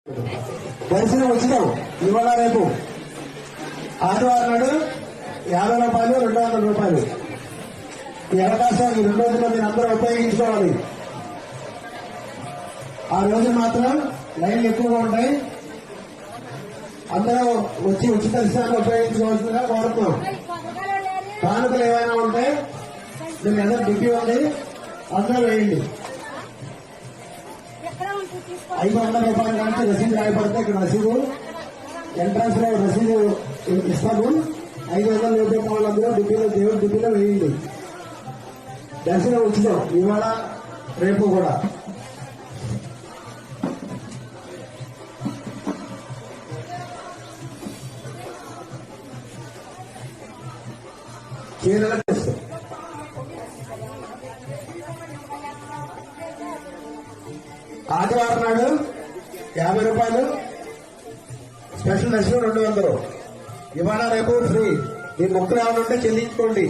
దర్శనం ఉచితం ఇవాళ రేపు. ఆదివారం నాడు 50 రూపాయలు 200 రూపాయలు. ఈ అవకాశం ఈ 2 రోజుల్లో మీరు అందరూ ఉపయోగించుకోవాలి. ఆ రోజు మాత్రం లైన్లు ఎక్కువగా ఉంటాయి. అందరూ వచ్చి ఉచిత దర్శనాన్ని ఉపయోగించుకోవాల్సిందిగా కోరుతున్నాం. కానుకలు ఏమైనా ఉంటే మీరు అందరూ డిగ్రీ ఉంది అందరూ వేయండి. 500 రూపాయల కంటే రసీదు రాయబడితే ఇక్కడ రసీదు ఎంట్రన్స్ లో రసీదు ఇస్తాము. 500 రూపాయల వాళ్ళందరూ డిగ్రీలో దేవుడి డిగ్రీలో వేయండి. దర్శనం ఉచితం ఇవాళ రేపు కూడా. చీరలకు ఆదివారం నాడు 50 రూపాయలు, స్పెషల్ దర్శనం 200. ఇవాళ రేపు ఫ్రీ. మీ మొక్కులు ఏమైనా ఉంటే చెల్లించుకోండి.